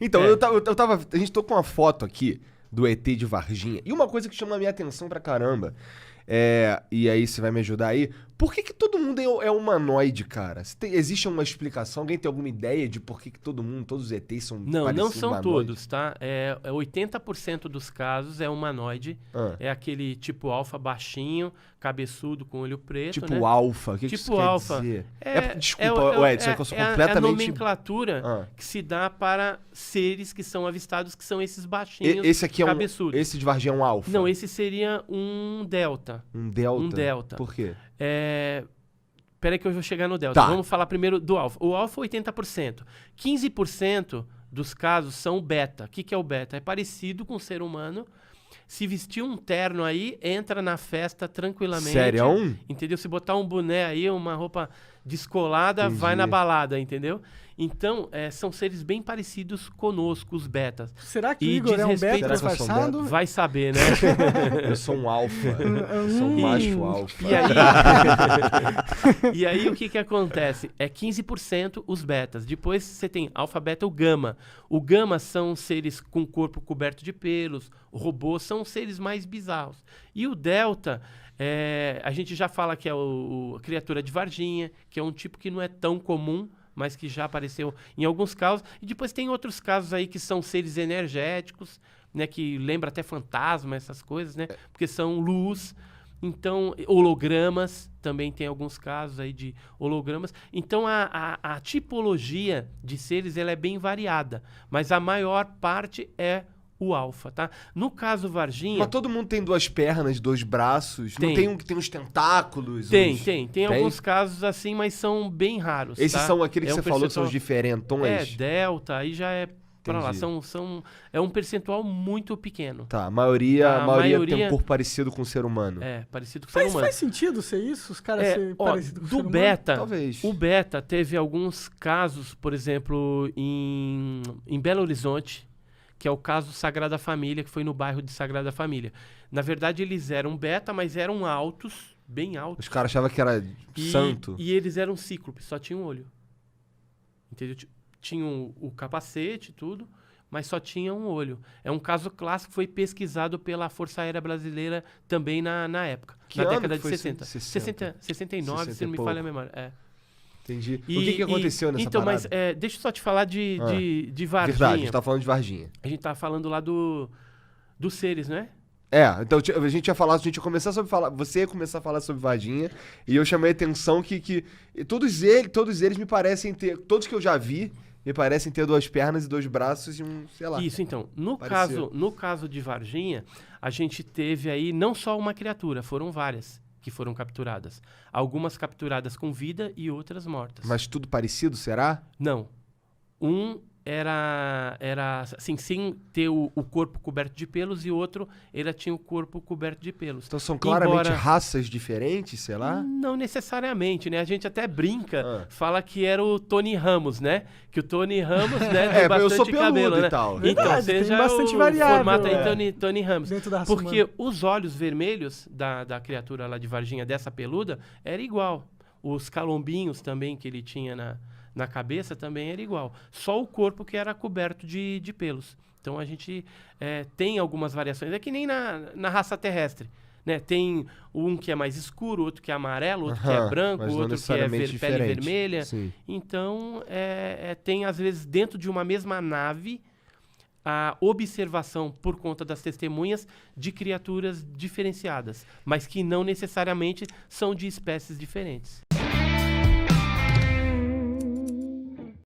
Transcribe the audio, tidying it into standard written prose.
Então, a gente tô com uma foto aqui do ET de Varginha. E uma coisa que chama a minha atenção pra caramba, e aí você vai me ajudar aí, por que todo mundo é humanoide, cara? Existe uma explicação? Alguém tem alguma ideia de por que todos os ETs são Não são humanoide? todos, tá? 80% dos casos é humanoide. É aquele tipo alfa baixinho, cabeçudo, com olho preto, tipo né? alfa, o que tipo isso quer alfa. dizer? Desculpa, Edson, é que eu sou a completamente... nomenclatura que se dá para seres que são avistados, que são esses baixinhos, Esse aqui cabeçudos. Esse de Varginha é um alfa? Não, esse seria um delta. Um delta? Um delta. Por quê? Peraí que eu vou chegar no delta. Tá. Vamos falar primeiro do alfa. O alfa é 80%. 15% dos casos são o beta. O que é o beta? É parecido com o ser humano. Se vestir um terno aí, entra na festa tranquilamente. Sério? Entendeu? Se botar um boné aí, uma roupa descolada, Entendi. vai na balada, entendeu? Então, são seres bem parecidos conosco, os betas. Será que o E Igor é um diz respeito- beta Será que eu sou um disfarçado? Vai saber, né? Eu sou um alfa. Eu sou um macho alfa. E aí o que acontece? É 15% os betas. Depois você tem alfa, beta ou gama. O gama são seres com corpo coberto de pelos. Robôs são seres mais bizarros. E o delta, a gente já fala que é a criatura de Varginha, que é um tipo que não é tão comum, mas que já apareceu em alguns casos. E depois tem outros casos aí que são seres energéticos, né, que lembra até fantasma, essas coisas, né? Porque são luz. Então, hologramas, também tem alguns casos aí de hologramas. Então, a tipologia de seres ela é bem variada, mas a maior parte é o alfa, tá? No caso Varginha... Mas todo mundo tem 2 pernas, 2 braços? Tem. Não tem um que tem uns tentáculos? Tem alguns casos assim, mas são bem raros. Esses tá? são aqueles que você falou que são os percentual- diferentões? delta, aí já é pra lá. Entendi. É um percentual muito pequeno. Tá, a maioria tem um corpo parecido com o ser humano. Parecido com o ser humano. Faz sentido ser isso? Os caras serem parecidos com o ser do humano? beta, Talvez. o beta teve alguns casos, por exemplo, em Belo Horizonte, que é o caso Sagrada Família, que foi no bairro de Sagrada Família. Na verdade, eles eram beta, mas eram altos, bem altos. Os caras achavam que era santo. E eles eram cíclopes, só tinham um olho. Entendeu? Tinham o capacete e tudo, mas só tinha um olho. É um caso clássico, foi pesquisado pela Força Aérea Brasileira também na época, Que na ano década que de foi 60. 69, 60 se não me e falha a pouco. memória. Entendi. O que aconteceu nessa então, parada? mas deixa eu só te falar de Varginha. Verdade, a gente tá falando de Varginha. A gente tá falando lá dos seres, né? Então a gente ia começar você ia começar a falar sobre Varginha, e eu chamei a atenção que todos eles me parecem ter, todos que eu já vi, me parecem ter 2 pernas e 2 braços e sei lá. Isso, então. No Pareceu. caso de Varginha, a gente teve aí não só uma criatura, foram várias que foram capturadas. Algumas capturadas com vida e outras mortas. Mas tudo parecido, será? Não. Um era assim, sem ter o corpo coberto de pelos, e outro ele tinha o corpo coberto de pelos. Então são claramente Embora- raças diferentes, sei lá? Não necessariamente, né? A gente até brinca, fala que era o Tony Ramos, né? Que o Tony Ramos, né, tem eu bastante sou peludo cabelo, e né? tal. Então, Verdade, tem seja bastante o variável, formato aí Tony Ramos. Dentro da raça Porque humana. os olhos vermelhos da criatura lá de Varginha, dessa peluda, era igual. Os calombinhos também que ele tinha na cabeça também era igual. Só o corpo que era coberto de pelos. Então a gente tem algumas variações. É que nem na raça terrestre. Né? Tem um que é mais escuro, outro que é amarelo, outro que é branco, mas não outro que é necessariamente pele diferente. vermelha. Sim. Então, tem, às vezes, dentro de uma mesma nave, a observação, por conta das testemunhas, de criaturas diferenciadas, mas que não necessariamente são de espécies diferentes.